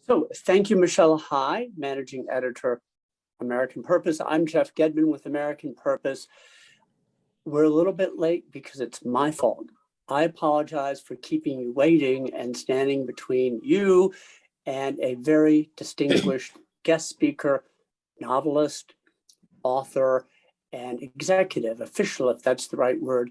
So thank you, Michelle High, Managing Editor, American Purpose. I'm Jeff Gedman with American Purpose. We're a little bit late because it's my fault. I apologize for keeping you waiting and standing between you and a very distinguished guest speaker, novelist, author, and executive official, if that's the right word,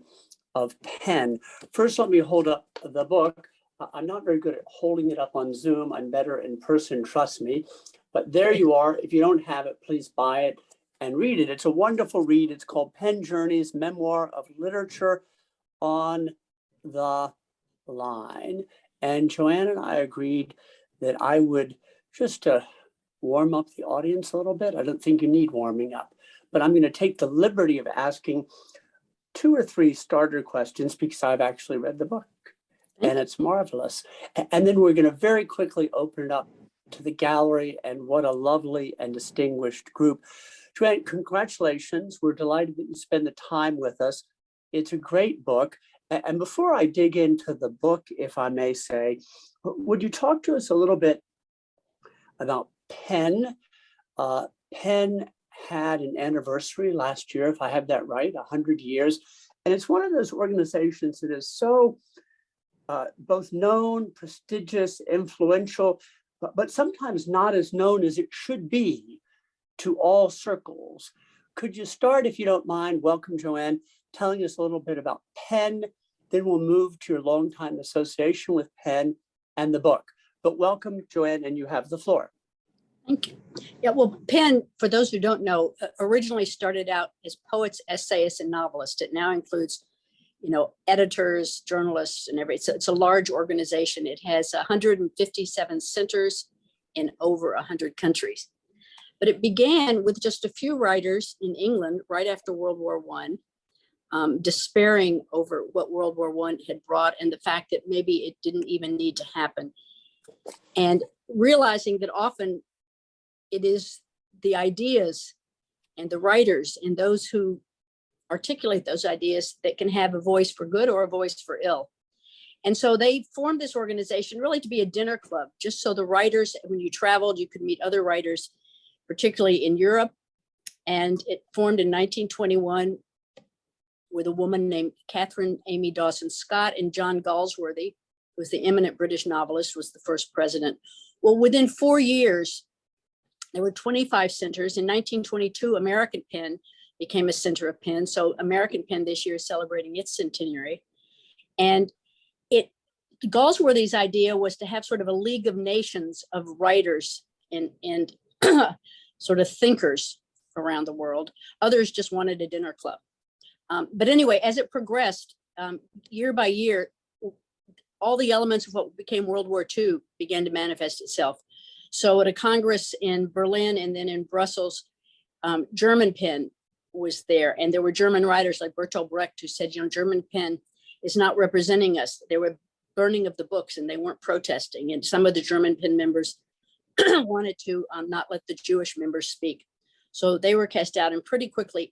of PEN. First, let me hold up the book. I'm not very good at holding it up on Zoom. I'm better in person, trust me. But there you are. If you don't have it, please buy it and read it. It's a wonderful read. It's called PEN Journey's Memoir of Literature on the Line. And Joanne and I agreed that I would just to warm up the audience a little bit. I don't think you need warming up, but I'm going to take the liberty of asking 2 or 3 starter questions because I've actually read the book. And it's marvelous. And then we're going to very quickly open it up to the gallery, and what a lovely and distinguished group. Joanne, congratulations. We're delighted that you spend the time with us. It's a great book. And before I dig into the book, if I may say, would you talk to us a little bit about PEN? PEN had an anniversary last year, if I have that right, 100 years. And it's one of those organizations that is so both known, prestigious, influential, but sometimes not as known as it should be to all circles. Could you start, if you don't mind, welcome Joanne, telling us a little bit about PEN, then we'll move to your longtime association with PEN and the book. But welcome, Joanne, and you have the floor. Thank you. Yeah, well, PEN, for those who don't know, originally started out as poets, essayists, and novelists. It now includes editors, journalists, and everything. It's a large organization. It has 157 centers in over 100 countries. But it began with just a few writers in England right after World War I, despairing over what World War I had brought and the fact that maybe it didn't even need to happen. And realizing that often it is the ideas and the writers and those who articulate those ideas that can have a voice for good or a voice for ill. And so they formed this organization really to be a dinner club, just so the writers, when you traveled, you could meet other writers, particularly in Europe. And it formed in 1921 with a woman named Catherine Amy Dawson Scott, and John Galsworthy, who was the eminent British novelist, was the first president. Well, within 4 years, there were 25 centers. In 1922, American PEN became a center of PEN. So American PEN this year is celebrating its centenary. And Galsworthy's idea was to have sort of a League of Nations of writers and sort of thinkers around the world. Others just wanted a dinner club. But anyway, as it progressed, year by year, all the elements of what became World War II began to manifest itself. So at a Congress in Berlin and then in Brussels, German PEN was there, and there were German writers like Bertolt Brecht who said, German PEN is not representing us. They were burning of the books and they weren't protesting. And some of the German PEN members wanted to not let the Jewish members speak. So they were cast out, and pretty quickly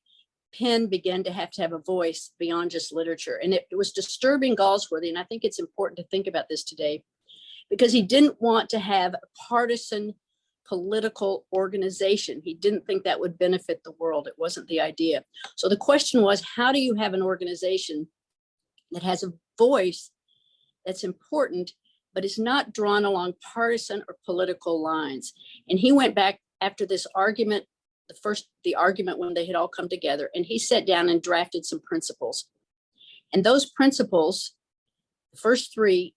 PEN began to have a voice beyond just literature. And it was disturbing Galsworthy, and I think it's important to think about this today, because he didn't want to have a partisan political organization. He didn't think that would benefit the world. It wasn't the idea. So the question was, how do you have an organization that has a voice that's important, but is not drawn along partisan or political lines? And he went back after this argument, the argument when they had all come together, and he sat down and drafted some principles. And those principles, the first 3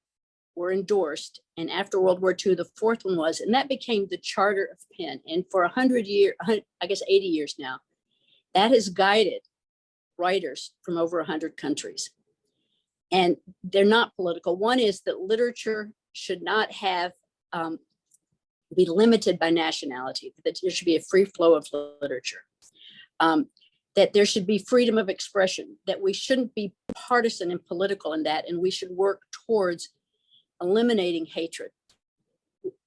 were endorsed. And after World War II, the 4th one was, and that became the Charter of PEN. And for 100 years, I guess 80 years now, that has guided writers from over 100 countries. And they're not political. One is that literature should not be limited by nationality, that there should be a free flow of literature, that there should be freedom of expression, that we shouldn't be partisan and political in that, and we should work towards eliminating hatred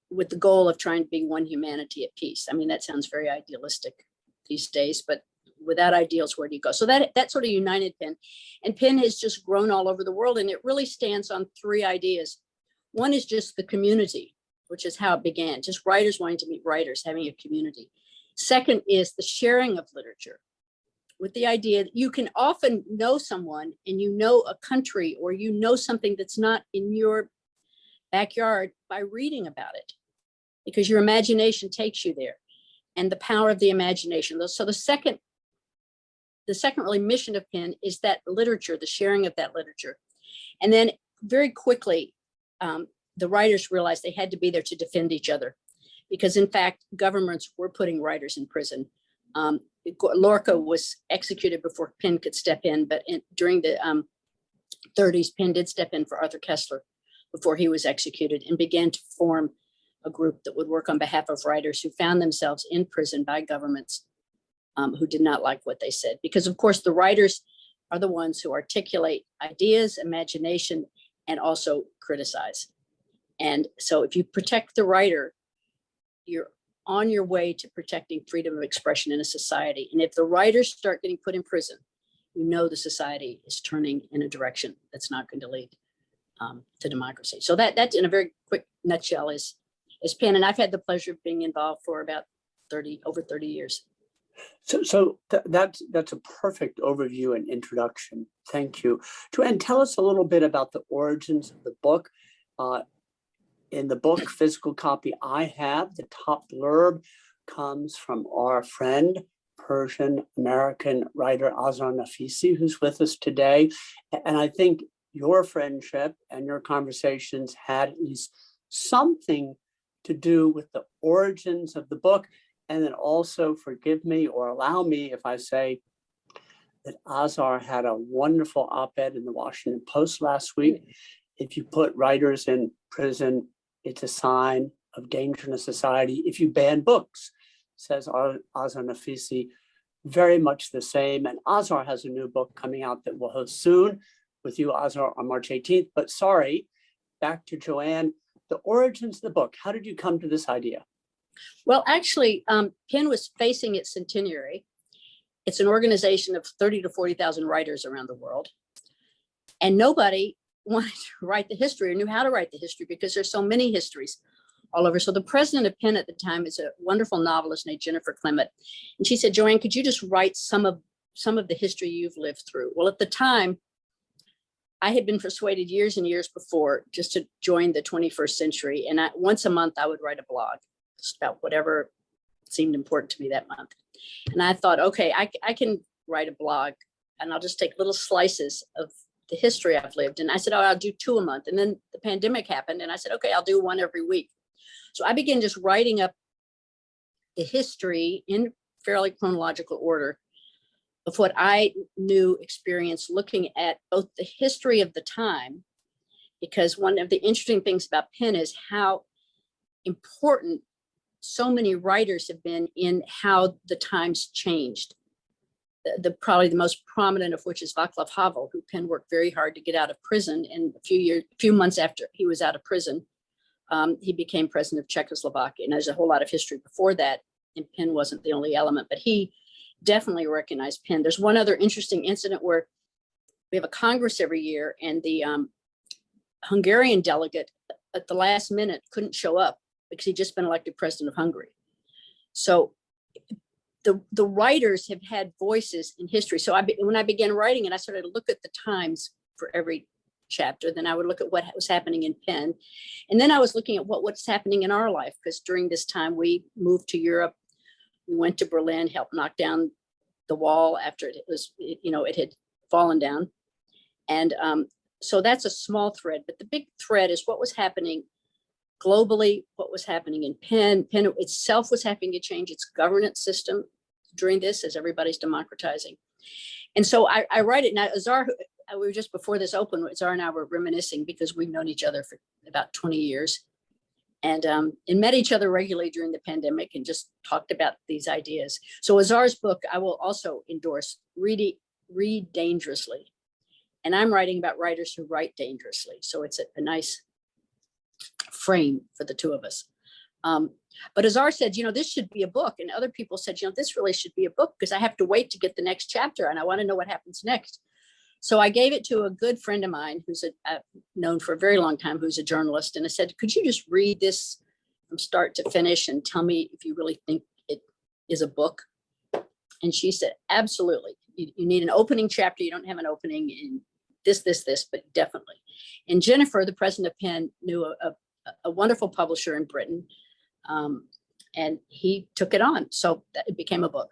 with the goal of trying to be one humanity at peace. I mean, that sounds very idealistic these days, but without ideals, where do you go? So that sort of united PEN. And PEN has just grown all over the world, and it really stands on 3 ideas. One is just the community. which is how it began, just writers wanting to meet writers, having a community. Second is the sharing of literature, with the idea that you can often know someone and you know a country or you know something that's not in your backyard by reading about it, because your imagination takes you there, and the power of the imagination. So the second really mission of PEN is that literature, the sharing of that literature. And then very quickly, the writers realized they had to be there to defend each other, because in fact, governments were putting writers in prison. Lorca was executed before PEN could step in, but during the 30s, PEN did step in for Arthur Koestler before he was executed, and began to form a group that would work on behalf of writers who found themselves in prison by governments who did not like what they said. Because of course, the writers are the ones who articulate ideas, imagination, and also criticize. And so if you protect the writer, you're on your way to protecting freedom of expression in a society. And if the writers start getting put in prison, you know the society is turning in a direction that's not going to lead to democracy. So that in a very quick nutshell is PEN. And I've had the pleasure of being involved for about over 30 years. So that's a perfect overview and introduction. Thank you. Joanne, tell us a little bit about the origins of the book. In the book, physical copy I have, the top blurb comes from our friend, Persian-American writer Azar Nafisi, who's with us today. And I think your friendship and your conversations had at least something to do with the origins of the book. And then also, forgive me or allow me if I say that Azar had a wonderful op-ed in the Washington Post last week. If you put writers in prison, it's a sign of danger in a society. If you ban books, says Azar Nafisi, very much the same. And Azar has a new book coming out that we'll host soon with you, Azar, on March 18th. But sorry, back to Joanne, the origins of the book. How did you come to this idea? Well, actually, PEN was facing its centenary. It's an organization of 30 to 40,000 writers around the world. And nobody wanted to write the history or knew how to write the history, because there's so many histories all over. So the president of PEN at the time is a wonderful novelist named Jennifer Clement. And she said, Joanne, could you just write some of the history you've lived through? Well, at the time, I had been persuaded years and years before just to join the 21st century. And once a month, I would write a blog just about whatever seemed important to me that month. And I thought, okay, I can write a blog, and I'll just take little slices of the history I've lived. And I said, oh, I'll do 2 a month. And then the pandemic happened, and I said, okay, I'll do 1 every week. So I began just writing up the history in fairly chronological order of what I knew, experienced, looking at both the history of the time, because one of the interesting things about PEN is how important so many writers have been in how the times changed. Probably the most prominent of which is Václav Havel, who PEN worked very hard to get out of prison. And a few months after he was out of prison, he became president of Czechoslovakia. And there's a whole lot of history before that, and PEN wasn't the only element, but he definitely recognized PEN. There's one other interesting incident where we have a Congress every year, and the Hungarian delegate at the last minute couldn't show up because he'd just been elected president of Hungary. So the writers have had voices in history. So when I began writing it, I started to look at the times for every chapter. Then I would look at what was happening in PEN. And then I was looking at what's happening in our life, because during this time we moved to Europe. We went to Berlin, helped knock down the wall after it had fallen down. And so that's a small thread, but the big thread is what was happening globally, what was happening in PEN. PEN itself was having to change its governance system during this, as everybody's democratizing. And so I write it. Now, Azar, we were just before this opened, Azar and I were reminiscing, because we've known each other for about 20 years and met each other regularly during the pandemic and just talked about these ideas. So Azar's book, I will also endorse, Read Dangerously. And I'm writing about writers who write dangerously. So it's a nice frame for the two of us. But Azar said, this should be a book. And other people said, this really should be a book, because I have to wait to get the next chapter and I want to know what happens next. So I gave it to a good friend of mine who's I've known for a very long time, who's a journalist. And I said, could you just read this from start to finish and tell me if you really think it is a book. And she said, absolutely. You need an opening chapter. You don't have an opening in this, but definitely. And Jennifer, the president of Penn, knew a wonderful publisher in Britain. And he took it on. So it became a book.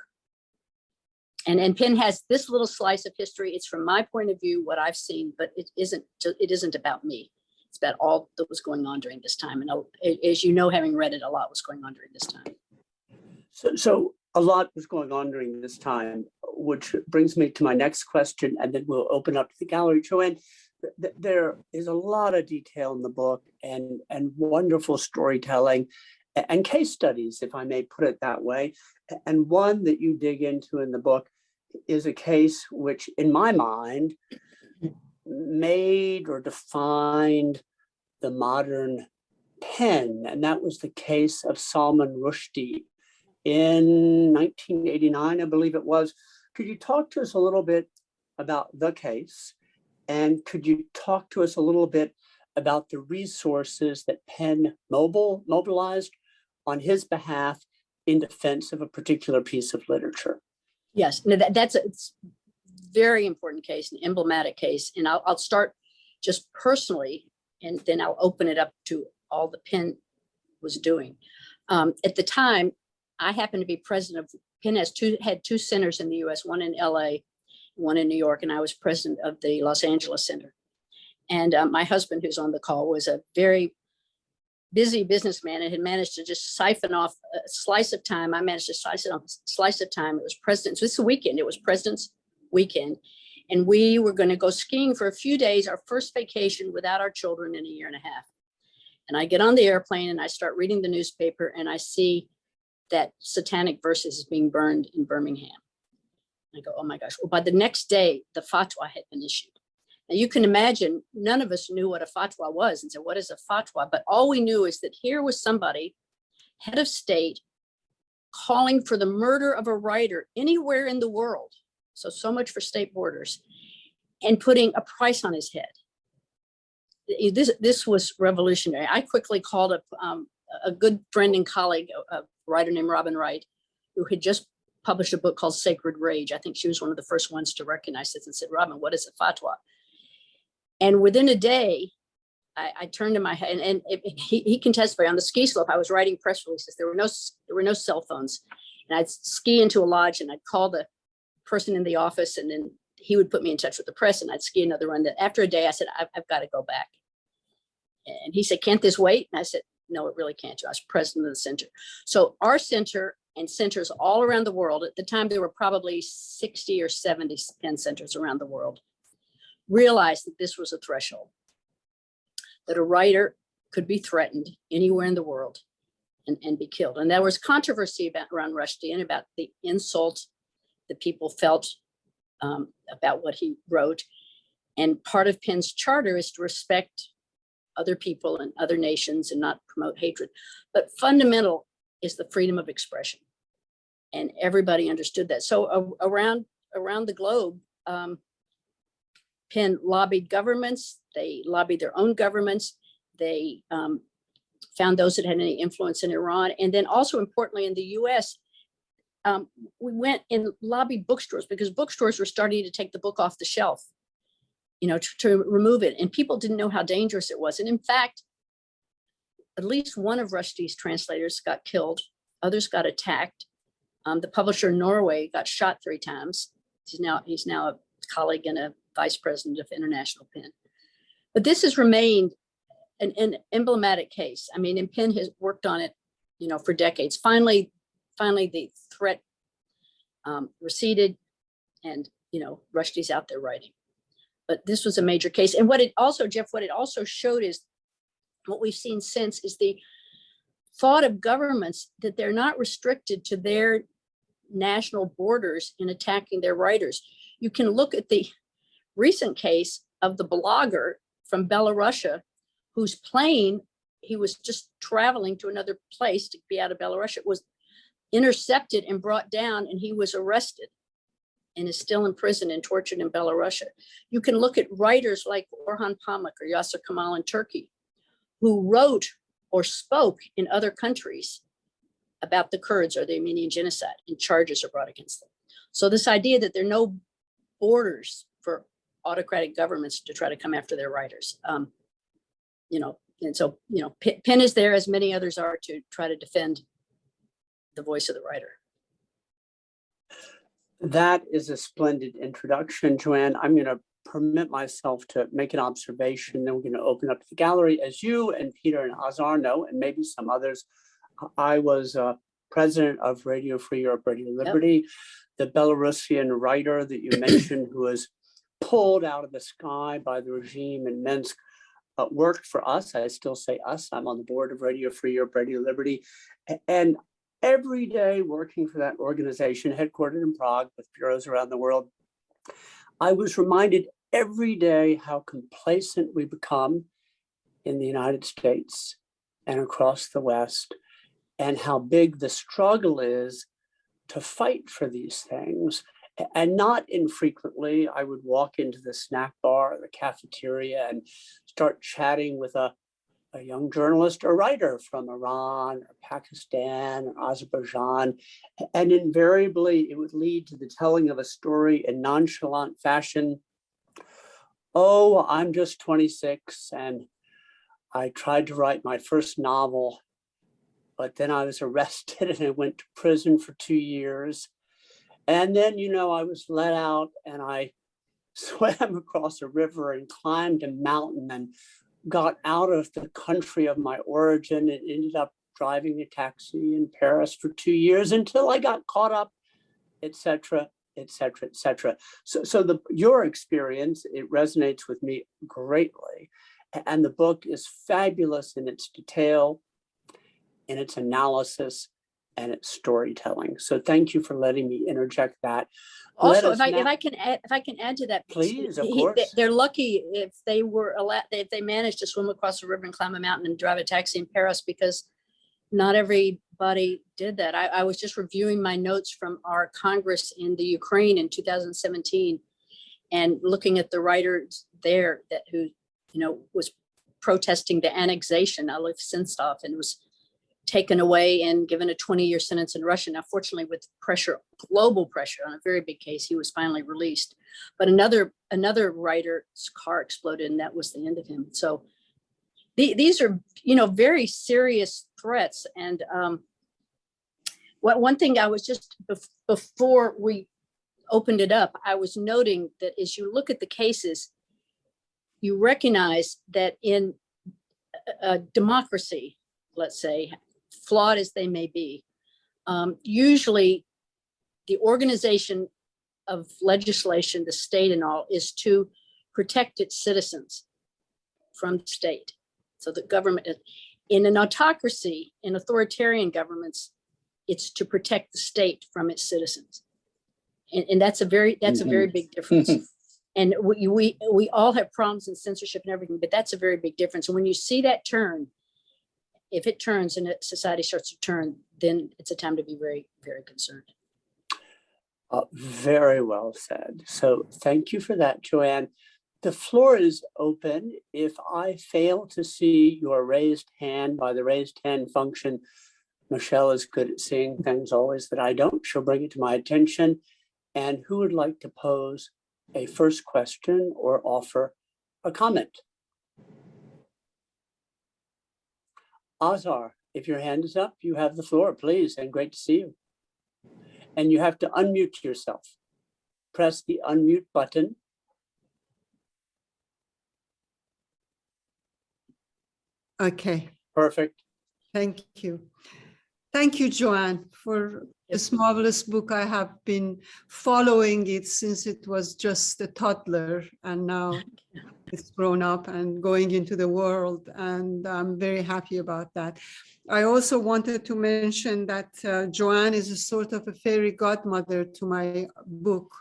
And Penn has this little slice of history. It's from my point of view, what I've seen, but it isn't about me. It's about all that was going on during this time. And as you know, having read it, a lot was going on during this time. So a lot was going on during this time, which brings me to my next question, and then we'll open up to the gallery. Joanne, there is a lot of detail in the book and wonderful storytelling and case studies, if I may put it that way. And one that you dig into in the book is a case which, in my mind, made or defined the modern Penn, and that was the case of Salman Rushdie in 1989, I believe it was. Could you talk to us a little bit about the case? And could you talk to us a little bit about the resources that Penn mobilized on his behalf in defense of a particular piece of literature? Yes, no, that's a very important case, an emblematic case. And I'll start just personally, and then I'll open it up to all the Penn was doing. At the time, I happened to be president of Penn had two centers in the US, one in LA, one in New York, and I was president of the Los Angeles Center. And my husband, who's on the call, was a very busy businessman and had managed to just siphon off a slice of time. I managed to slice off a slice of time. It was President's, this weekend, it was President's weekend. And we were going to go skiing for a few days, our first vacation without our children in a year and a half. And I get on the airplane and I start reading the newspaper and I see that Satanic Verses is being burned in Birmingham. I go, oh my gosh. Well, by the next day, the fatwa had been issued. Now you can imagine, none of us knew what a fatwa was and said, what is a fatwa? But all we knew is that here was somebody, head of state, calling for the murder of a writer anywhere in the world. So much for state borders, and putting a price on his head. This was revolutionary. I quickly called up a good friend and colleague, a writer named Robin Wright, who had just published a book called Sacred Rage. I think she was one of the first ones to recognize this and said, Robin, what is a fatwa? And within a day, I turned to my head, and he can testify. On the ski slope, I was writing press releases. There were no cell phones. And I'd ski into a lodge and I'd call the person in the office, and then he would put me in touch with the press, and I'd ski another run. That after a day, I said, I've got to go back. And he said, can't this wait? And I said, no, it really can't. I was president of the center. So our center and centers all around the world, at the time there were probably 60 or 70 Penn centers around the world, realized that this was a threshold, that a writer could be threatened anywhere in the world and be killed. And there was controversy around Rushdie and about the insult that people felt about what he wrote. And part of Penn's charter is to respect other people and other nations and not promote hatred. But fundamental is the freedom of expression. And everybody understood that. So around the globe, Penn lobbied governments. They lobbied their own governments. They found those that had any influence in Iran. And then also importantly in the US, we went and lobbied bookstores, because bookstores were starting to take the book off the shelf, to remove it. And people didn't know how dangerous it was. And in fact, at least one of Rushdie's translators got killed. Others got attacked. The publisher in Norway got shot 3 times. He's now a colleague and a vice president of International Penn. But this has remained an emblematic case. I mean, and Penn has worked on it, for decades. Finally, the threat receded, and Rushdie's out there writing. But this was a major case. And what it also, Jeff, what it also showed is what we've seen since is the thought of governments that they're not restricted to their national borders in attacking their writers. You can look at the recent case of the blogger from Belarus, whose plane, he was just traveling to another place to be out of Belarus, was intercepted and brought down, and he was arrested and is still in prison and tortured in Belarus. You can look at writers like Orhan Pamuk or Yasir Kemal in Turkey, who wrote or spoke in other countries about the Kurds or the Armenian genocide, and charges are brought against them. So this idea that there are no borders for autocratic governments to try to come after their writers, and so, PEN is there, as many others are, to try to defend the voice of the writer. That is a splendid introduction, Joanne. I'm going to permit myself to make an observation, then we're going to open up the gallery. As you and Peter and Azar know, and maybe some others, I was president of Radio Free Europe, Radio Liberty, the Belarusian writer that you mentioned who was pulled out of the sky by the regime in Minsk, worked for us. I still say us. I'm on the board of Radio Free Europe, Radio Liberty. And every day working for that organization, headquartered in Prague with bureaus around the world, I was reminded every day how complacent we become in the United States and across the West, and how big the struggle is to fight for these things. And not infrequently, I would walk into the snack bar or the cafeteria and start chatting with a young journalist or writer from Iran or Pakistan or Azerbaijan. And invariably, it would lead to the telling of a story in nonchalant fashion. Oh, I'm just 26 and I tried to write my first novel, but then I was arrested and I went to prison for 2 years. And then, I was let out and I swam across a river and climbed a mountain and got out of the country of my origin and ended up driving a taxi in Paris for 2 years until I got caught up, et cetera, et cetera, et cetera. So your experience, it resonates with me greatly. And the book is fabulous in its detail, in its analysis, and its storytelling. So thank you for letting me interject that. Also, if I can add to that, please, of course. They're lucky if they were allowed, if they managed to swim across the river and climb a mountain and drive a taxi in Paris, because not everybody did that. I was just reviewing my notes from our Congress in the Ukraine in 2017, and looking at the writers there who was protesting the annexation, Aleph Sentsov, and was taken away and given a 20-year sentence in Russia. Now, fortunately, with global pressure on a very big case, he was finally released. But another writer's car exploded, and that was the end of him. So these are, very serious threats. And one thing I was just, before we opened it up, I was noting that as you look at the cases, you recognize that in a democracy, let's say, flawed as they may be, usually the organization of legislation, the state and all, is to protect its citizens from the state. So the government, in an autocracy, in authoritarian governments, it's to protect the state from its citizens. And that's a very big difference. And we all have problems in censorship and everything, but that's a very big difference. And when you see that turn, if it turns and society starts to turn, then it's a time to be very, very concerned. Very well said. So thank you for that, Joanne. The floor is open. If I fail to see your raised hand by the raised hand function, Michelle is good at seeing things always that I don't. She'll bring it to my attention. And who would like to pose a first question or offer a comment? Azar, if your hand is up, you have the floor, please, and great to see you. And you have to unmute yourself. Press the unmute button. Okay. Perfect. Thank you. Thank you, Joanne, for this marvelous book. I have been following it since it was just a toddler, and now it's grown up and going into the world, and I'm very happy about that. I also wanted to mention that Joanne is a sort of a fairy godmother to my book,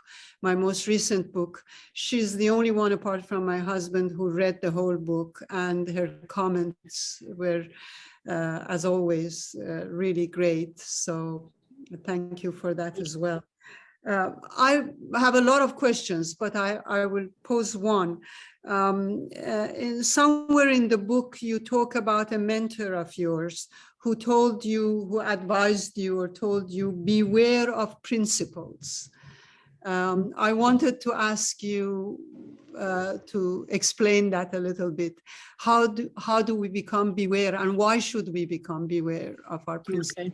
my most recent book. She's the only one apart from my husband who read the whole book, and her comments were, as always, really great. So thank you for that as well. I have a lot of questions, but I will pose one. Somewhere in the book, you talk about a mentor of yours who told you, who advised you or told you, beware of principles. I wanted to ask you to explain that a little bit. How do we become beware, and why should we become beware of our principles? Okay.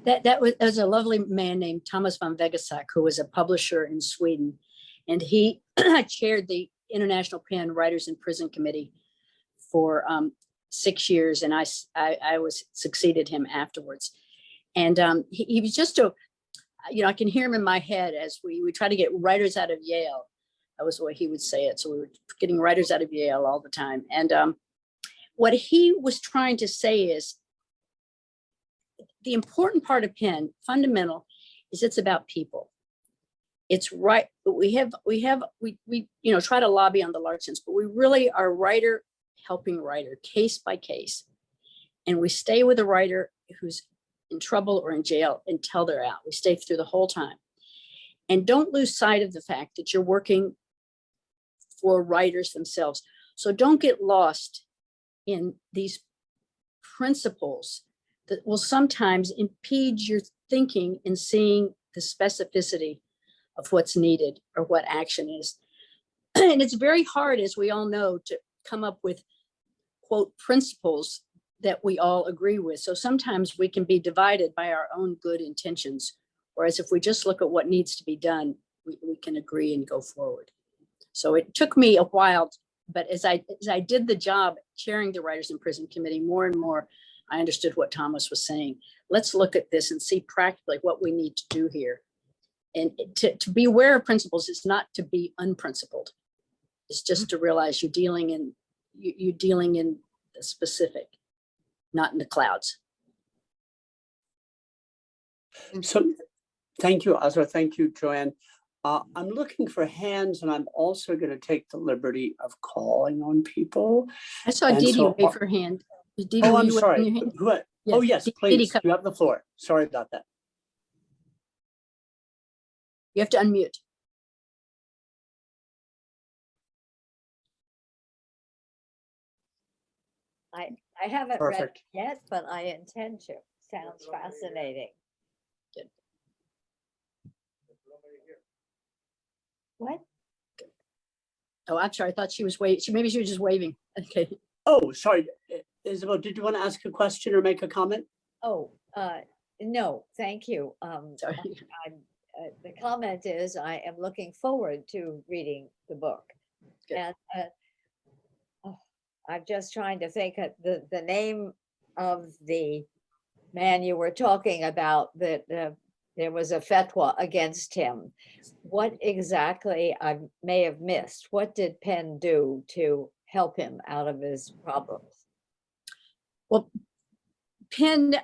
That was a lovely man named Thomas von Wegesack, who was a publisher in Sweden, and he chaired the International Pen Writers in Prison Committee for 6 years, and I was succeeded him afterwards. And he was just I can hear him in my head as we try to get writers out of Yale. That was the way he would say it. So we were getting writers out of Yale all the time. And what he was trying to say is the important part of Pen, fundamental, is it's about people. It's right. We try to lobby on the large sense, but we really are writer helping writer, case by case. And we stay with a writer who's in trouble or in jail until they're out. We stay through the whole time. And don't lose sight of the fact that you're working for writers themselves. So don't get lost in these principles that will sometimes impede your thinking and seeing the specificity of what's needed or what action is. And it's very hard, as we all know, to come up with, quote, principles that we all agree with. So sometimes we can be divided by our own good intentions. Whereas if we just look at what needs to be done, we can agree and go forward. So it took me a while, but as I did the job chairing the Writers in Prison Committee, more and more, I understood what Thomas was saying. Let's look at this and see practically what we need to do here. And to be aware of principles is not to be unprincipled. It's just to realize you're dealing in the specific, not in the clouds. So thank you, Azra. Thank you, Joanne. I'm looking for hands, and I'm also going to take the liberty of calling on people. I saw And Didi so- wave her hand. Didi, Oh, were I'm you sorry. waving your hand? Who? Yes, Oh, yes, Didi, please. come. You have the floor. Sorry about that. You have to unmute. I haven't read it Perfect. yet, but I intend to. Sounds fascinating. Good. What? Oh, I'm sorry. I thought she was waving. Maybe she was just waving. Okay. Oh, sorry. Isabel, did you want to ask a question or make a comment? Oh, no, thank you. Sorry. The comment is I am looking forward to reading the book. Good. And I'm just trying to think of the name of the man you were talking about, that there was a fatwa against him. What exactly I may have missed? What did Penn do to help him out of his problems? Well, Penn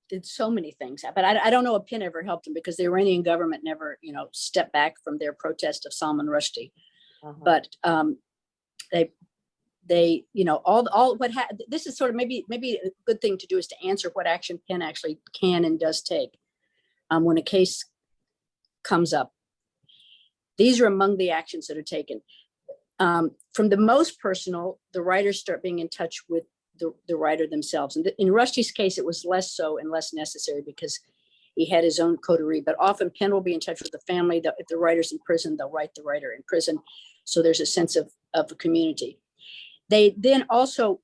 did so many things, but I don't know if Penn ever helped him because the Iranian government never, stepped back from their protest of Salman Rushdie. But they, all what this is sort of maybe a good thing to do is to answer what action Penn actually can and does take when a case comes up. These are among the actions that are taken. From the most personal, the writers start being in touch with the writer themselves. And in Rushdie's case, it was less so and less necessary because he had his own coterie, but often Penn will be in touch with the family. If the writer's in prison, they'll write the writer in prison. So there's a sense of a community. They then also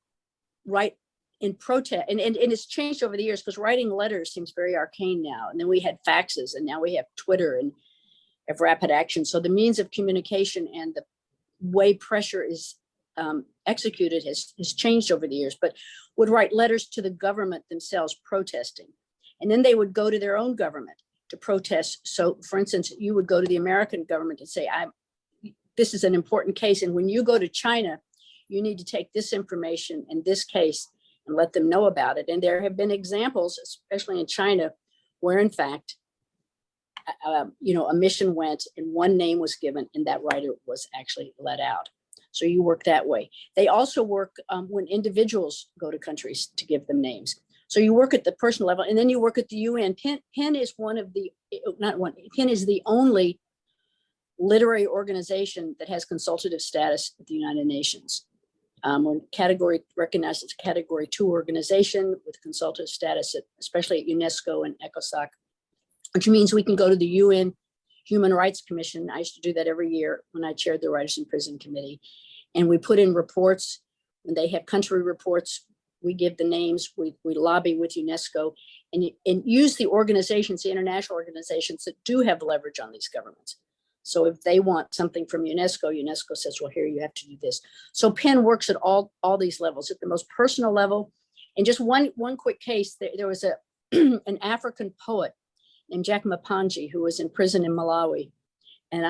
write in protest, and it's changed over the years because writing letters seems very arcane now. And then we had faxes, and now we have Twitter and have rapid action. So the means of communication and the way pressure is executed has changed over the years, but would write letters to the government themselves protesting. And then they would go to their own government to protest. So for instance, you would go to the American government and say, this is an important case. And when you go to China, you need to take this information in this case and let them know about it. And there have been examples, especially in China, where in fact, a mission went and one name was given and that writer was actually let out. So you work that way. They also work when individuals go to countries to give them names. So you work at the personal level, and then you work at the UN. PEN is one of the, not one, PEN is the only literary organization that has consultative status at the United Nations. We're recognized as a Category 2 organization with consultative status, especially at UNESCO and ECOSOC, which means we can go to the UN Human Rights Commission. I used to do that every year when I chaired the Writers in Prison Committee. And we put in reports. When they have country reports, we give the names, we lobby with UNESCO and use the organizations, the international organizations that do have leverage on these governments. So if they want something from UNESCO, UNESCO says, well, here, you have to do this. So PEN works at all these levels, at the most personal level. And just one quick case, there was an African poet named Jack Mapanji who was in prison in Malawi. And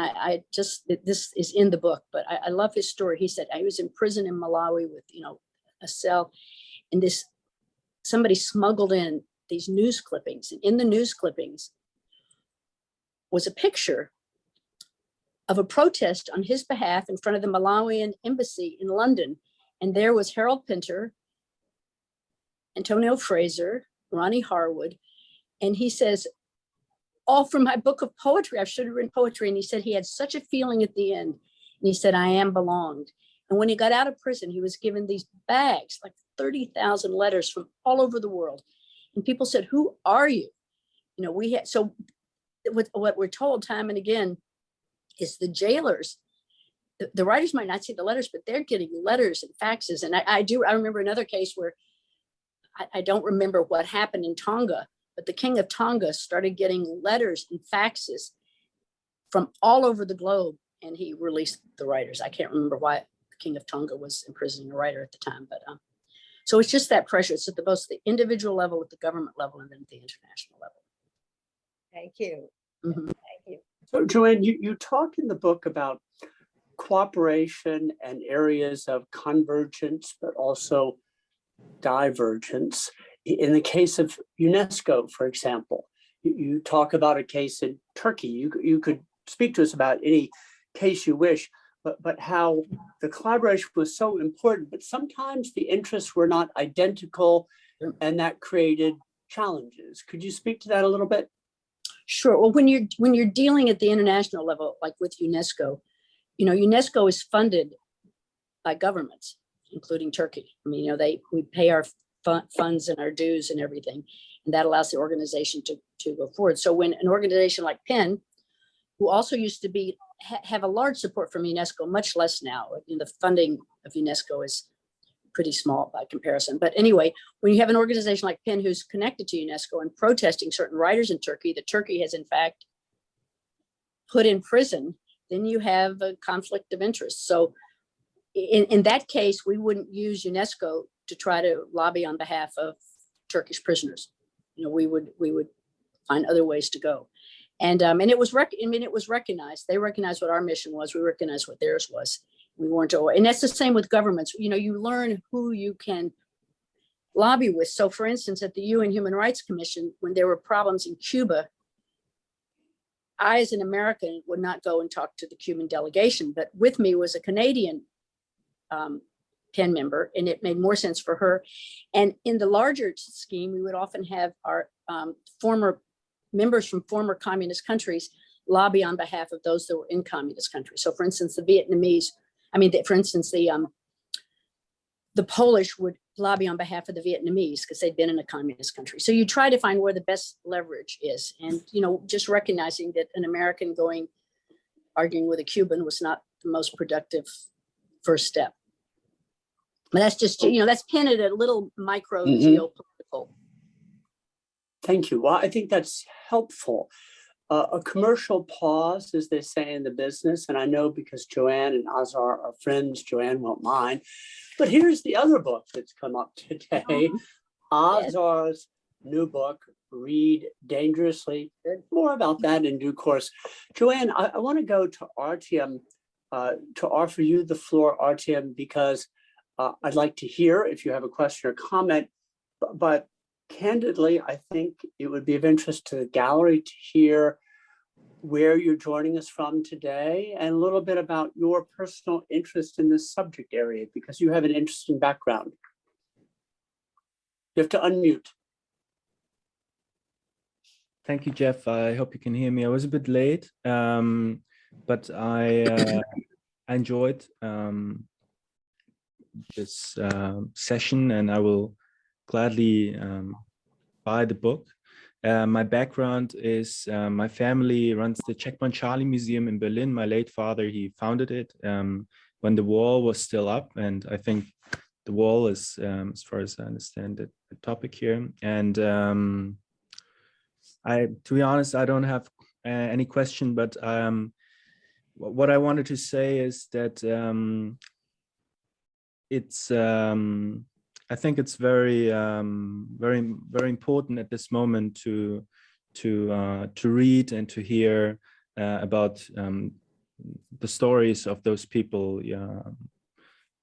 this is in the book, but I love his story. He said, I was in prison in Malawi with, a cell, and somebody smuggled in these news clippings. And in the news clippings was a picture of a protest on his behalf in front of the Malawian embassy in London. And there was Harold Pinter, Antonio Fraser, Ronnie Harwood. And he says, all from my book of poetry, I should have written poetry. And he said he had such a feeling at the end. And he said, I am belonged. And when he got out of prison, he was given these bags, like 30,000 letters from all over the world. And people said, who are you? So what we're told time and again is the jailers, the writers might not see the letters, but they're getting letters and faxes. And I remember another case where I don't remember what happened in Tonga, but the King of Tonga started getting letters and faxes from all over the globe, and he released the writers. I can't remember why the King of Tonga was imprisoning a writer at the time, but so it's just that pressure. It's at both the individual level, at the government level, and then at the international level. Thank you. Mhm. Thank you. So Joanne, you talk in the book about cooperation and areas of convergence, but also divergence. In the case of UNESCO, for example, you talk about a case in Turkey. You could speak to us about any case you wish, but how the collaboration was so important, but sometimes the interests were not identical, and that created challenges. Could you speak to that a little bit? Sure. Well, when you're dealing at the international level, like with UNESCO, UNESCO is funded by governments, including Turkey. I mean, we pay our funds and our dues and everything, and that allows the organization to go forward. So when an organization like PEN, who also used to have a large support from UNESCO, much less now. The funding of UNESCO is pretty small by comparison. But anyway, when you have an organization like PEN who's connected to UNESCO and protesting certain writers in Turkey that Turkey has in fact put in prison, then you have a conflict of interest. So in that case, we wouldn't use UNESCO to try to lobby on behalf of Turkish prisoners. We would find other ways to go. And it was recognized. They recognized what our mission was. We recognized what theirs was. We weren't, and that's the same with governments. You learn who you can lobby with. So for instance, at the UN Human Rights Commission, when there were problems in Cuba, I, as an American, would not go and talk to the Cuban delegation, but with me was a Canadian PEN member, and it made more sense for her. And in the larger scheme, we would often have our former members from former communist countries lobby on behalf of those that were in communist countries. So for instance, the Polish would lobby on behalf of the Vietnamese because they'd been in a communist country. So you try to find where the best leverage is. And, just recognizing that an American arguing with a Cuban was not the most productive first step. But that's just, that's PEN at a little micro geopolitical. Thank you. Well, I think that's helpful. A commercial pause, as they say in the business, and I know because Joanne and Azar are friends, Joanne won't mind. But here's the other book that's come up today, Azar's new book, Read Dangerously. More about that in due course. Joanne, I want to go to Artyom to offer you the floor, Artyom, because I'd like to hear if you have a question or comment, but candidly, I think it would be of interest to the gallery to hear where you're joining us from today and a little bit about your personal interest in this subject area, because you have an interesting background. You have to unmute. Thank you, Jeff. I hope you can hear me. I was a bit late, but I enjoyed this session, and I will gladly buy the book. My background is my family runs the Checkpoint Charlie Museum in Berlin. My late father, he founded it when the wall was still up, and I think the wall is, as far as I understand it, the topic here. And to be honest, I don't have any question, but what I wanted to say is that it's I think it's very important at this moment to read and to hear about the stories of those people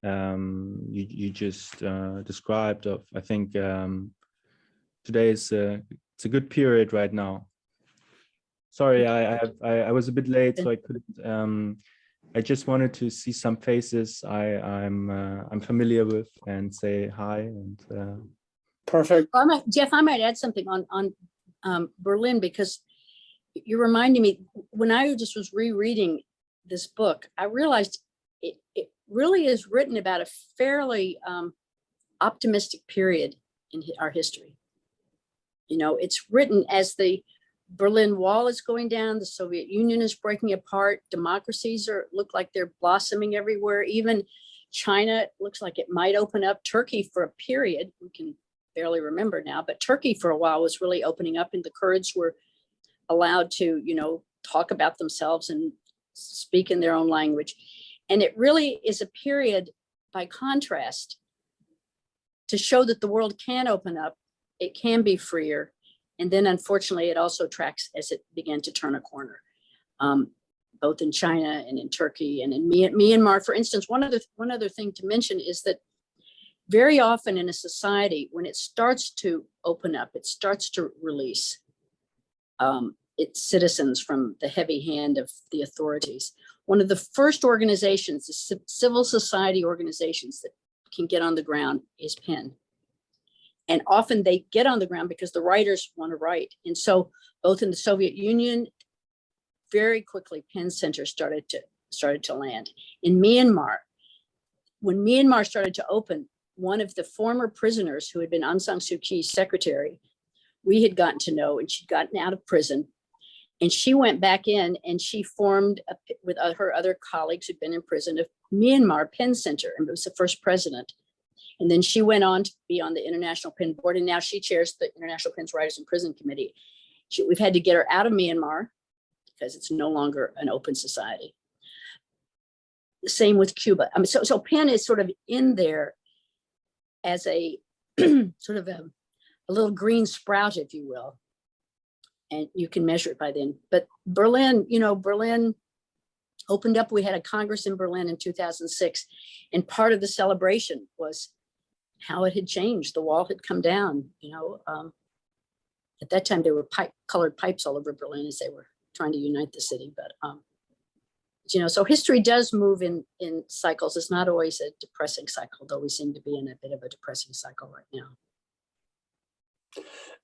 you just described. Of I think today is it's a good period right now. Sorry, I was a bit late, so I couldn't. I just wanted to see some faces I'm familiar with and say hi. And Perfect. Jeff, I might add something on Berlin, because you're reminding me, when I just was rereading this book, I realized it really is written about a fairly optimistic period in our history. You know, it's written as the Berlin Wall is going down, the Soviet Union is breaking apart, democracies look like they're blossoming everywhere. Even China looks like it might open up. Turkey, for a period, we can barely remember now, but Turkey for a while was really opening up, and the Kurds were allowed to, you know, talk about themselves and speak in their own language. And it really is a period, by contrast, to show that the world can open up, it can be freer. And then, unfortunately, it also tracks as it began to turn a corner, both in China and in Turkey and in Myanmar. For instance, one other thing to mention is that very often in a society, when it starts to open up, it starts to release its citizens from the heavy hand of the authorities. One of the first organizations, the civil society organizations that can get on the ground, is PEN. And often they get on the ground because the writers want to write. And so both in the Soviet Union, very quickly PEN centers started to land. In Myanmar, when Myanmar started to open, one of the former prisoners who had been Aung San Suu Kyi's secretary, we had gotten to know, and she'd gotten out of prison. And she went back in and she formed, with her other colleagues who'd been in prison, a Myanmar PEN Center, and was the first president. And then she went on to be on the International PEN Board, and now she chairs the International PEN's Writers in Prison Committee. We've had to get her out of Myanmar because it's no longer an open society. The same with Cuba. So PEN is sort of in there as a sort of a little green sprout, if you will, and you can measure it by then. But Berlin, you know, Berlin opened up. We had a Congress in Berlin in 2006, and part of the celebration was how it had changed. The wall had come down, you know. At that time, there were colored pipes all over Berlin as they were trying to unite the city. But, you know, so history does move in cycles. It's not always a depressing cycle, though we seem to be in a bit of a depressing cycle right now.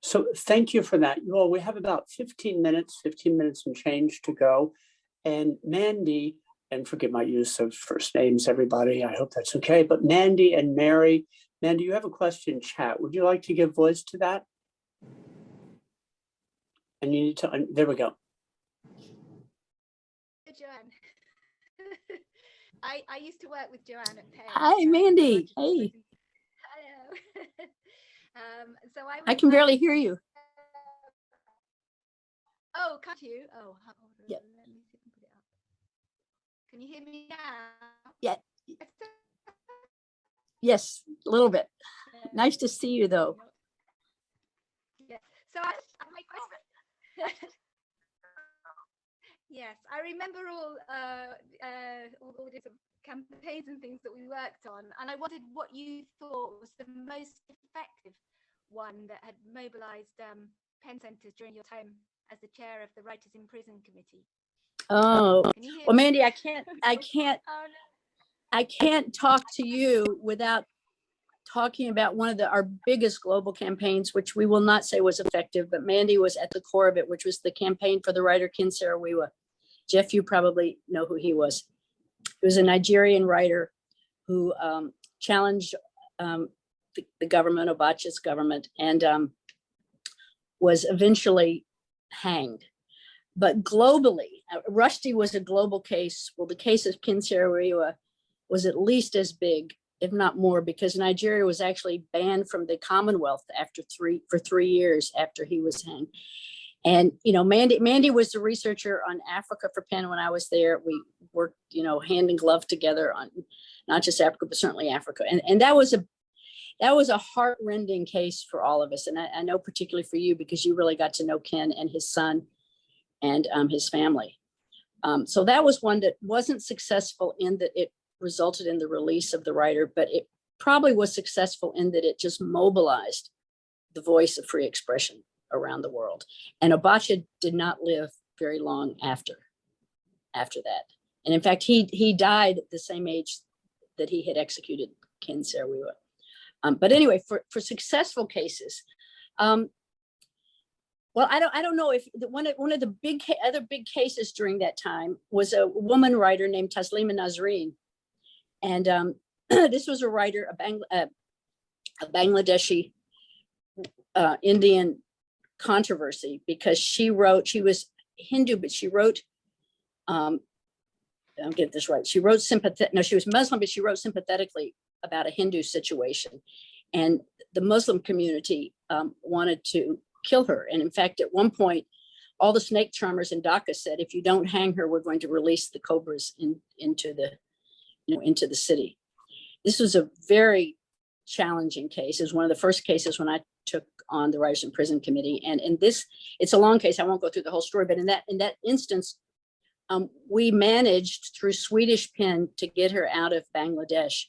So thank you for that. Well, we have about 15 minutes and change to go. And Mandy, and forgive my use of first names, everybody, I hope that's okay, but Mandy and Mary, Mandy, you have a question chat. Would you like to give voice to that? And you need to, there we go. Joanne. I used to work with Joanne at Penn. Hi, Mandy. Hey. Hello. So I can barely hear you. Oh, can't you? Oh, yeah. Let me see if I can put it up. Can you hear me now? Yeah. Yes, a little bit. Nice to see you, though. Yeah. So my question. Yes, I remember all the different campaigns and things that we worked on, and I wondered what you thought was the most effective one that had mobilized PEN centers during your time as the chair of the Writers in Prison Committee. Oh, well, Mandy, I can't Oh, no. I can't talk to you without talking about one of our biggest global campaigns, which we will not say was effective, but Mandy was at the core of it, which was the campaign for the writer Ken Saro-Wiwa. Jeff, you probably know who he was. He was a Nigerian writer who challenged the government, Obacha's government, and was eventually hanged. But globally, Rushdie was a global case. Well, the case of Ken Saro-Wiwa was at least as big, if not more, because Nigeria was actually banned from the Commonwealth for 3 years after he was hanged. And, you know, Mandy was the researcher on Africa for Penn when I was there. We worked, you know, hand in glove together on not just Africa, but certainly Africa. And that was a heart-rending case for all of us. And I know particularly for you, because you really got to know Ken and his son and his family. So that was one that wasn't successful in that it resulted in the release of the writer, but it probably was successful in that it just mobilized the voice of free expression around the world. And Obacha did not live very long after that. And in fact, he died at the same age that he had executed Ken Saro-Wiwa. But anyway, for successful cases, well, I don't know if one of the other big cases during that time was a woman writer named Taslima Nazarene. And this was a writer, a Bangladeshi Indian controversy, because she was Hindu, but she wrote, I'll get this right. She wrote she was Muslim, but she wrote sympathetically about a Hindu situation. And the Muslim community wanted to kill her. And in fact, at one point, all the snake charmers in Dhaka said, if you don't hang her, we're going to release the cobras into the city. This was a very challenging case. It was one of the first cases when I took on the Writers in Prison Committee. And in this, it's a long case. I won't go through the whole story, but in that instance, we managed through Swedish Pen to get her out of Bangladesh.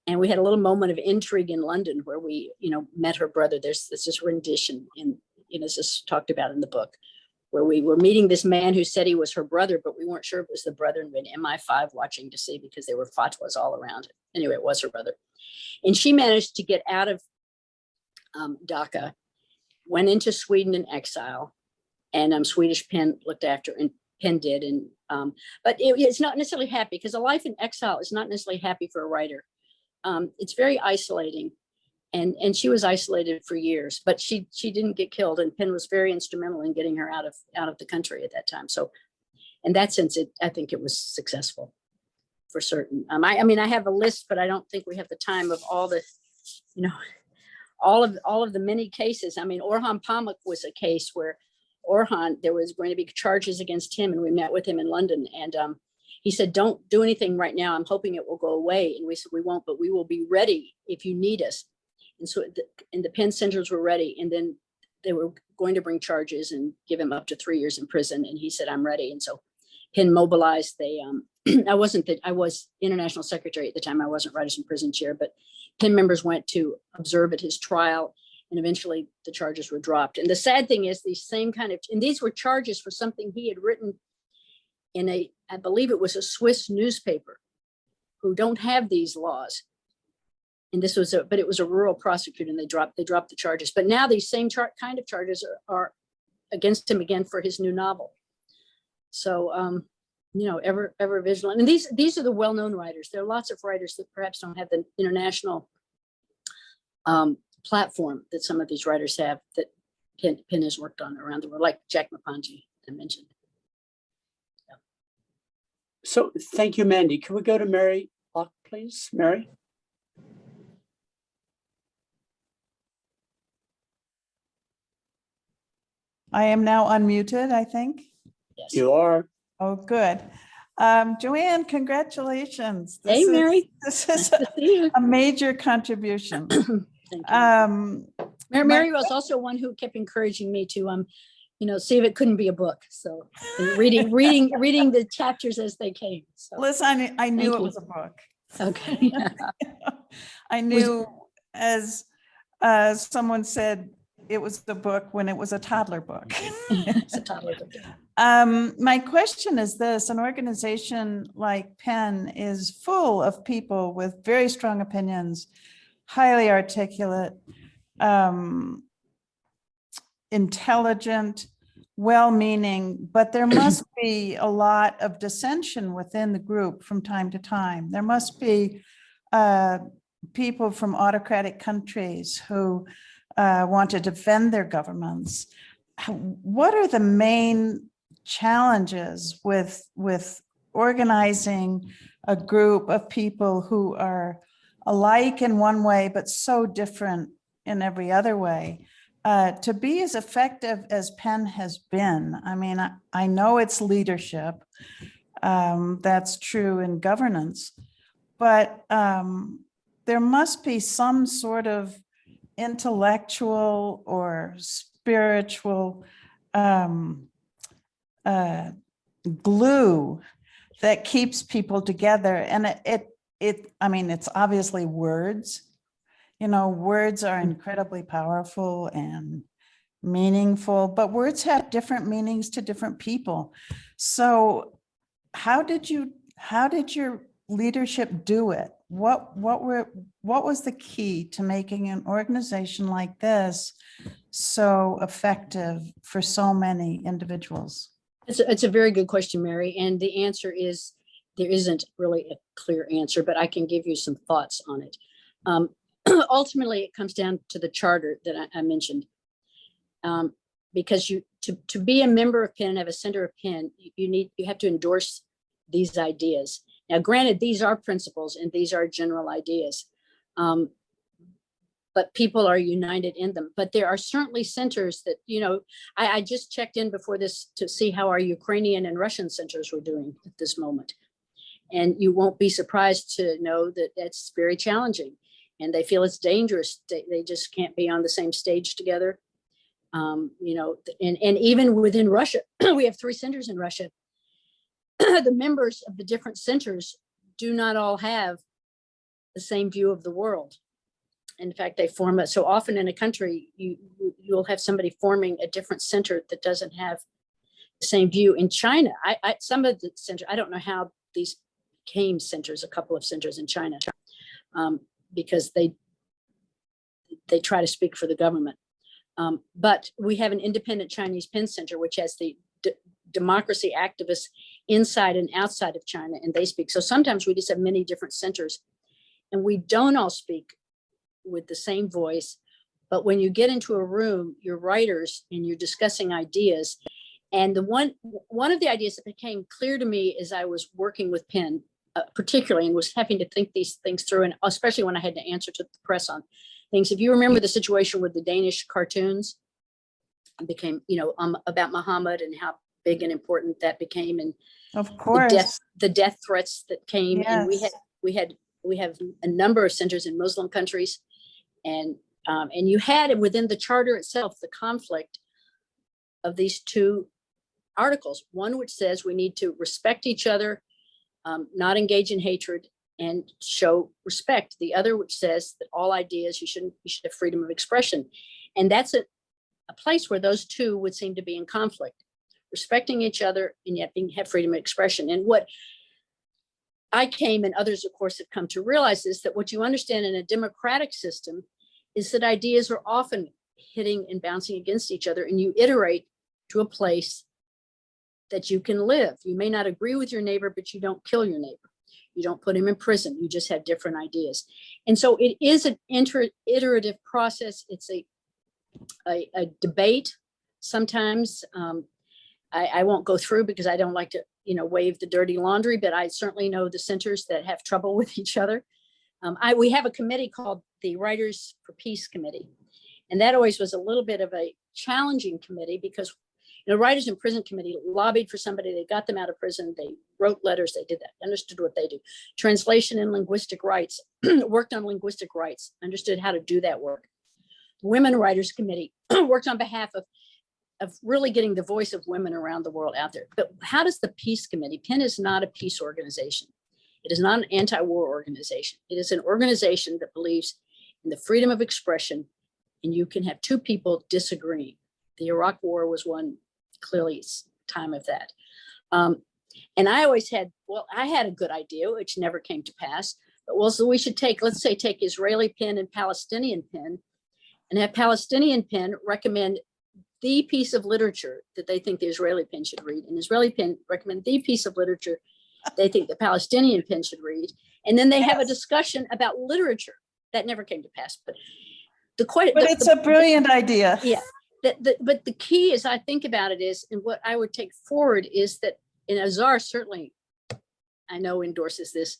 And we had a little moment of intrigue in London where we, met her brother. There's this rendition as this talked about in the book, where we were meeting this man who said he was her brother, but we weren't sure it was the brother, and we had MI5 watching to see because there were fatwas all around it. Anyway, it was her brother. And she managed to get out of Dhaka, went into Sweden in exile, and Swedish Pen looked after, and Penn did. And but it's not necessarily happy, because a life in exile is not necessarily happy for a writer. It's very isolating. And she was isolated for years, but she didn't get killed, and Penn was very instrumental in getting her out of the country at that time. So in that sense, I think it was successful for certain. I have a list, but I don't think we have the time of all the, all of the many cases. Orhan Pamuk was a case where there was going to be charges against him, and we met with him in London, and he said, don't do anything right now. I'm hoping it will go away. And we said, we won't, but we will be ready if you need us. And so the Penn centers were ready, and then they were going to bring charges and give him up to 3 years in prison. And he said, I'm ready. And so Penn mobilized. I was international secretary at the time. I wasn't Writers in Prison chair, but Penn members went to observe at his trial, and eventually the charges were dropped. And the sad thing is, these were charges for something he had written in I believe it was a Swiss newspaper, who don't have these laws. And this was but it was a rural prosecutor, and they dropped the charges. But now these same kind of charges are against him again for his new novel. So, ever vigilant. And these are the well-known writers. There are lots of writers that perhaps don't have the international platform that some of these writers have, that Penn has worked on around the world, like Jack Mapanji, I mentioned. Yeah. So thank you, Mandy. Can we go to Mary Locke, please? Mary? I am now unmuted, I think. Yes. You are. Oh, good. Joanne, congratulations. Hey, Mary. This Nice is to see you. a major contribution. Thank you. Mary was also one who kept encouraging me to, see if it couldn't be a book. So reading the chapters as they came. So. Listen, I knew Thank it you. was a book. Okay. I knew, as someone said, it was the book when it was a toddler book. It's a toddler book. My question is this: an organization like Penn is full of people with very strong opinions. highly articulate, intelligent, well-meaning, but there must be a lot of dissension within the group from time to time. There must be people from autocratic countries who want to defend their governments. What are the main challenges with organizing a group of people who are alike in one way, but so different in every other way, to be as effective as PEN has been? I mean, I know it's leadership. That's true in governance, but there must be some sort of intellectual or spiritual glue that keeps people together. And I mean, it's obviously words. You know, words are incredibly powerful and meaningful, but words have different meanings to different people. So how did your leadership do it? What was the key to making an organization like this so effective for so many individuals? It's a very good question, Mary. And the answer is there isn't really a clear answer, but I can give you some thoughts on it. Ultimately, it comes down to the charter that I mentioned. Because to be a member of PEN and have a center of PEN, you have to endorse these ideas. Now, granted, these are principles and these are general ideas, but people are united in them. But there are certainly centers that, you know, I just checked in before this to see how our Ukrainian and Russian centers were doing at this moment. And you won't be surprised to know that that's very challenging. And they feel it's dangerous. They just can't be on the same stage together. You know, and even within Russia, we have 3 centers in Russia. The members of the different centers do not all have the same view of the world. In fact, they form so often in a country, you'll have somebody forming a different center that doesn't have the same view. In China, some of the centers, I don't know how these became centers, a couple of centers in China, because they try to speak for the government. But we have an independent Chinese PEN Center, which has the democracy activists inside and outside of China, and they speak. So sometimes we just have many different centers, and we don't all speak with the same voice. But when you get into a room, you're writers and you're discussing ideas. And the one of the ideas that became clear to me as I was working with PEN, particularly, and was having to think these things through, and especially when I had to answer to the press on things. If you remember the situation with the Danish cartoons, it became, you know, about Muhammad and how big and important that became, and of course the death threats that came. Yes. And we have a number of centers in Muslim countries, and you had within the charter itself the conflict of these 2 articles. One which says we need to respect each other, not engage in hatred, and show respect. The other which says that all ideas, you should have freedom of expression. And that's a place where those 2 would seem to be in conflict, respecting each other and yet have freedom of expression. And what I came, and others of course have come to realize, is that what you understand in a democratic system is that ideas are often hitting and bouncing against each other, and you iterate to a place that you can live. You may not agree with your neighbor, but you don't kill your neighbor. You don't put him in prison. You just have different ideas. And so it is an iterative process. It's a debate. Sometimes I won't go through because I don't like to, you know, wave the dirty laundry, but I certainly know the centers that have trouble with each other. We have a committee called the Writers for Peace Committee. And that always was a little bit of a challenging committee because, you know, Writers in Prison Committee lobbied for somebody, they got them out of prison, they wrote letters, they did that, understood what they do. Translation and linguistic rights, worked on linguistic rights, understood how to do that work. Women Writers Committee worked on behalf of really getting the voice of women around the world out there. But how does the Peace Committee? PEN is not a peace organization. It is not an anti-war organization. It is an organization that believes in the freedom of expression, and you can have 2 people disagreeing. The Iraq War was one clearly time of that. And I always had, I had a good idea, which never came to pass, Well, so we should let's say take Israeli pen and Palestinian pen, and have Palestinian pen recommend the piece of literature that they think the Israeli pen should read, and Israeli pen recommend the piece of literature they think the Palestinian pen should read. And then they have a discussion about literature. That never came to pass, but it's a brilliant idea. Yeah. But the key is, I think about it is, and what I would take forward is that, and Azar certainly, I know, endorses this,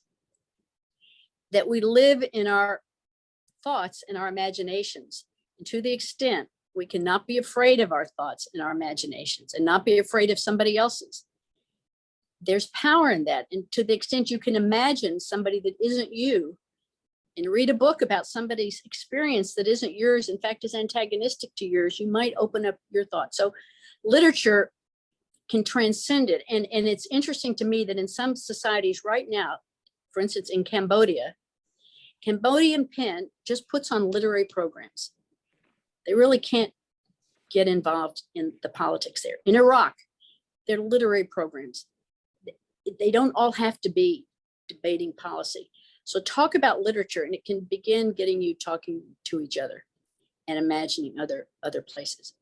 that we live in our thoughts and our imaginations. And to the extent we cannot be afraid of our thoughts and our imaginations and not be afraid of somebody else's, there's power in that. And to the extent you can imagine somebody that isn't you and read a book about somebody's experience that isn't yours, in fact, is antagonistic to yours, you might open up your thoughts. So literature can transcend it. And it's interesting to me that in some societies right now, for instance, in Cambodia, Cambodian pen just puts on literary programs. They really can't get involved in the politics there. In Iraq, they're literary programs. They don't all have to be debating policy. So talk about literature, and it can begin getting you talking to each other and imagining other places.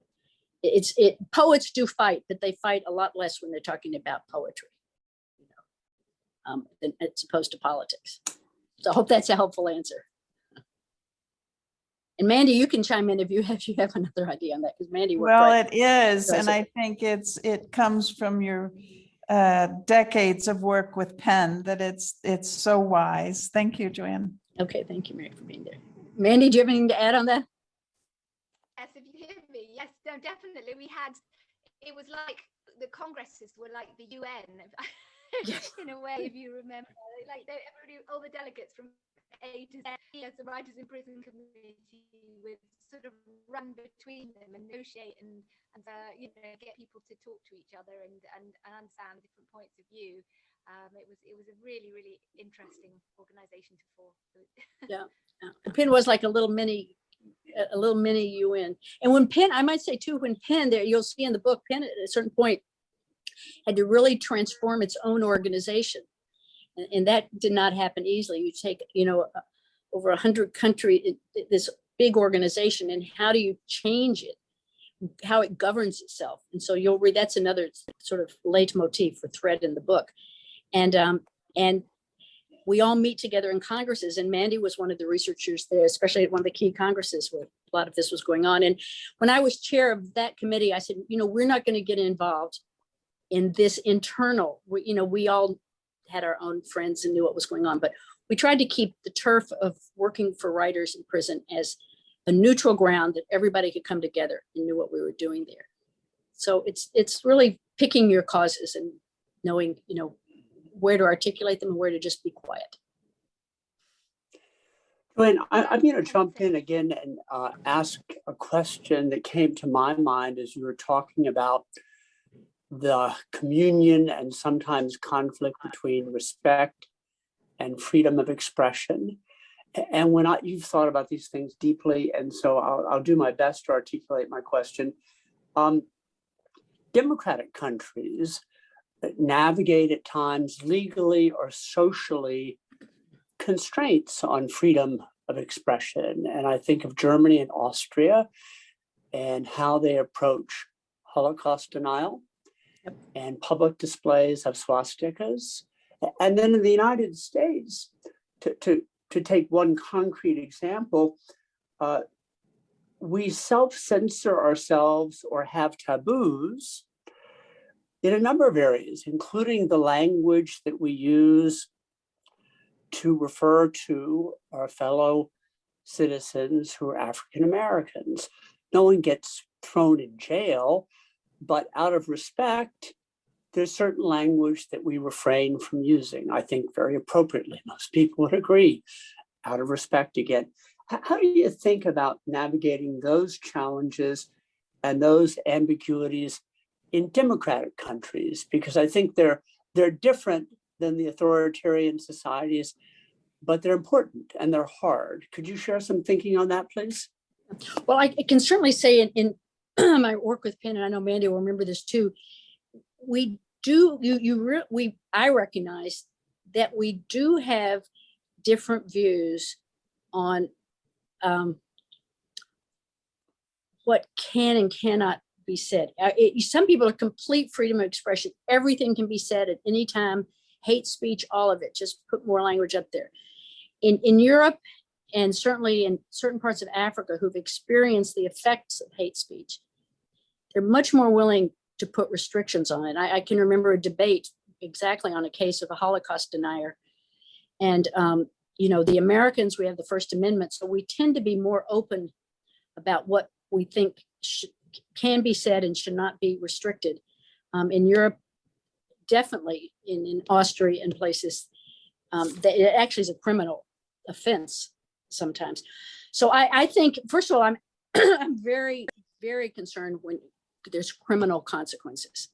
Poets do fight, but they fight a lot less when they're talking about poetry, than as opposed to politics. So I hope that's a helpful answer. And Mandy, you can chime in if you have another idea on that, because Mandy worked. Well, right. it is, and I think it comes from your decades of work with pen, that it's so wise. Thank you, Joanne. Okay, thank you, Mary, for being there. Mandy, do you have anything to add on that? Yes, if you hear me, yes, no, definitely. It was like the congresses were like the UN, in a way, if you remember, like all the delegates from A to Z, as the Writers in Prison Committee, would sort of run between them and negotiate and get people to talk to each other and understand different points of view. It was a really, really interesting organization to form. Yeah. Penn was like a little mini UN. And when Penn, I might say too, when Penn, there you'll see in the book, Penn at a certain point had to really transform its own organization, and that did not happen easily. You take over 100 countries, this big organization, and how do you change it, how it governs itself? And so you'll read, that's another sort of leitmotif or thread in the book. And we all meet together in congresses, and Mandy was one of the researchers there, especially at one of the key congresses where a lot of this was going on. And when I was chair of that committee, I said, we're not going to get involved in this internal, we all had our own friends and knew what was going on, but we tried to keep the turf of working for writers in prison as a neutral ground that everybody could come together and knew what we were doing there. So it's really picking your causes and knowing, where to articulate them and where to just be quiet. Joanne, I'm going to jump in again and ask a question that came to my mind as you were talking about the communion and sometimes conflict between respect and freedom of expression. And you've thought about these things deeply, and so I'll do my best to articulate my question. Democratic countries navigate at times legally or socially constraints on freedom of expression. And I think of Germany and Austria and how they approach Holocaust denial and public displays of swastikas. And then in the United States, to take one concrete example, we self-censor ourselves or have taboos in a number of areas, including the language that we use to refer to our fellow citizens who are African Americans. No one gets thrown in jail, but out of respect, there's certain language that we refrain from using, I think very appropriately. Most people would agree, out of respect again. How do you think about navigating those challenges and those ambiguities in democratic countries? Because I think they're different than the authoritarian societies, but they're important and they're hard. Could you share some thinking on that, please? Well, I can certainly say in my work with Penn, and I know Mandy will remember this too, I recognize that we do have different views on what can and cannot be said. Some people are complete freedom of expression. Everything can be said at any time. Hate speech, all of it. Just put more language up there. In Europe, and certainly in certain parts of Africa who've experienced the effects of hate speech, they're much more willing to put restrictions on it. I can remember a debate exactly on a case of a Holocaust denier. And, the Americans, we have the First Amendment, so we tend to be more open about what we think can be said and should not be restricted. In Europe, definitely in Austria and places, that it actually is a criminal offense sometimes. So I think, first of all, I'm I'm very, very concerned when there's criminal consequences.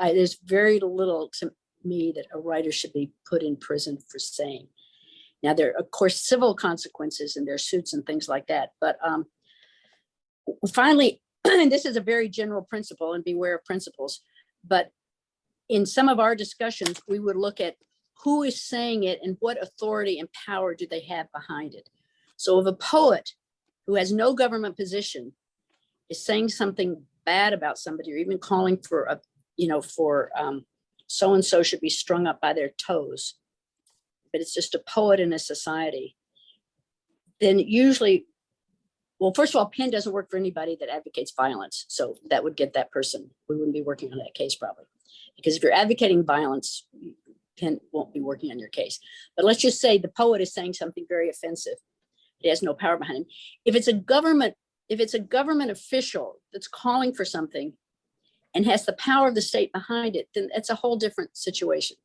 There's very little to me that a writer should be put in prison for saying. Now, there are, of course, civil consequences and there are suits and things like that. But finally, and this is a very general principle, and beware of principles, but in some of our discussions, we would look at who is saying it and what authority and power do they have behind it. So if a poet who has no government position is saying something bad about somebody, or even calling for a, so-and-so should be strung up by their toes, but it's just a poet in a society, then usually, well, first of all, PEN doesn't work for anybody that advocates violence. So that would get that person, we wouldn't be working on that case probably. Because if you're advocating violence, PEN won't be working on your case. But let's just say the poet is saying something very offensive. It has no power behind him. If it's a government official that's calling for something and has the power of the state behind it, then it's a whole different situation.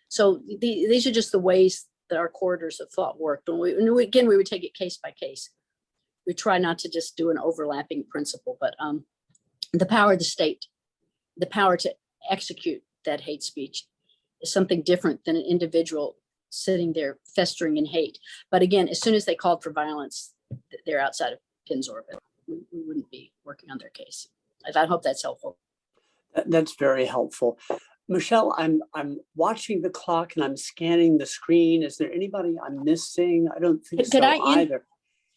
So these are just the ways that our corridors of thought worked. And we would take it case by case. We try not to just do an overlapping principle, but the power of the state, the power to execute that hate speech is something different than an individual sitting there festering in hate. But again, as soon as they called for violence, they're outside of PEN's orbit. We wouldn't be working on their case. I hope that's helpful. That's very helpful. Michelle, I'm watching the clock and I'm scanning the screen. Is there anybody I'm missing? I don't think so either.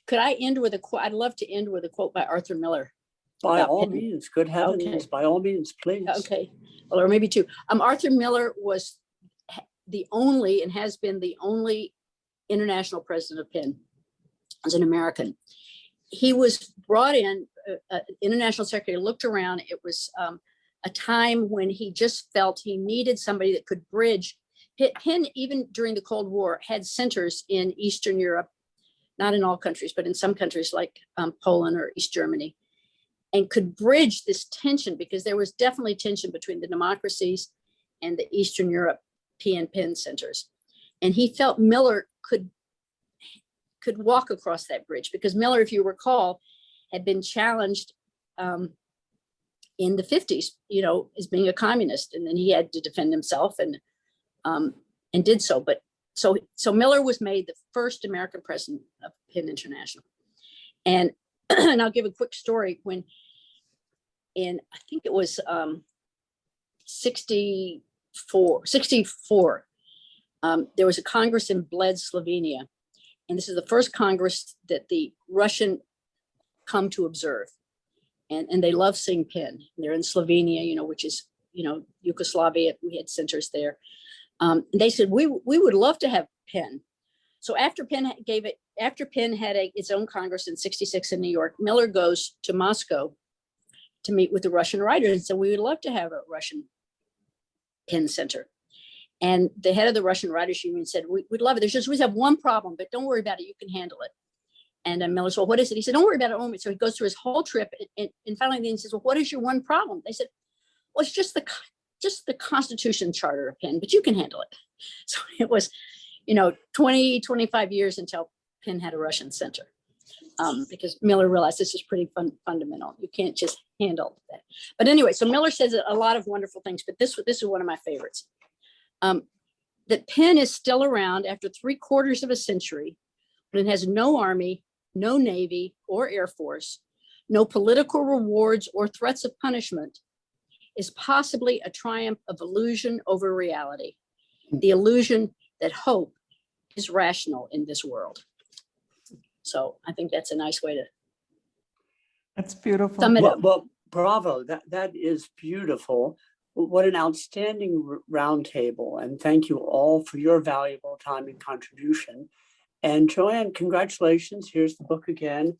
Could I end with a quote? I'd love to end with a quote by Arthur Miller. By all means, good heavens, Okay. by all means, please. Okay, well, or maybe two. Arthur Miller was the only and has been the only international president of PEN as an American. He was brought in, international secretary, looked around. It was a time when he just felt he needed somebody that could bridge. PEN, even during the Cold War, had centers in Eastern Europe, not in all countries, but in some countries like Poland or East Germany, and could bridge this tension, because there was definitely tension between the democracies and the Eastern European PEN centers. And he felt Miller could walk across that bridge, because Miller, if you recall, had been challenged in the 50s, as being a communist, and then he had to defend himself and did so. But so Miller was made the first American president of PEN International. And and I'll give a quick story. When I think it was 64, there was a Congress in Bled, Slovenia. And this is the first Congress that the Russian come to observe. And they love seeing PEN. They're in Slovenia, which is, Yugoslavia. We had centers there. And they said, we would love to have PEN. So after PEN had its own Congress in '66 in New York, Miller goes to Moscow to meet with the Russian writers and said, we would love to have a Russian PEN center. And the head of the Russian Writers Union said, we'd love it. We have one problem, but don't worry about it. You can handle it. And Miller said, well, what is it? He said, don't worry about it. So he goes through his whole trip. And finally, then he says, well, what is your one problem? They said, well, it's just the Constitution Charter of PEN, but you can handle it. So it was, 20, 25 years until PEN had a Russian center, because Miller realized this is pretty fundamental. You can't just handle that. But anyway, so Miller says a lot of wonderful things, but this is one of my favorites. That PEN is still around after 3/4 of a century, but it has no army, no navy or air force, no political rewards or threats of punishment, is possibly a triumph of illusion over reality. The illusion that hope is rational in this world. So I think that's a nice way to That's beautiful. sum it up. Well, bravo. That is beautiful. What an outstanding roundtable. And thank you all for your valuable time and contribution. And Joanne, congratulations. Here's the book again.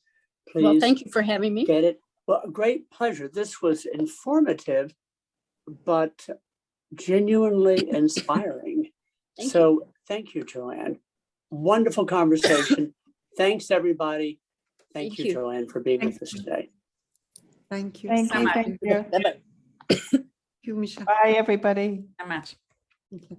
Please Well, thank you for having me. get it. Well, a great pleasure. This was informative, but genuinely inspiring. Thank So thank you, Joanne. Wonderful conversation. Thanks, everybody. Thank Thank you, you. Joanne, for being Thank with us you. today. Thank you. Thank you, thank you. Bye-bye. Thank you, Michelle. Bye, everybody. Okay.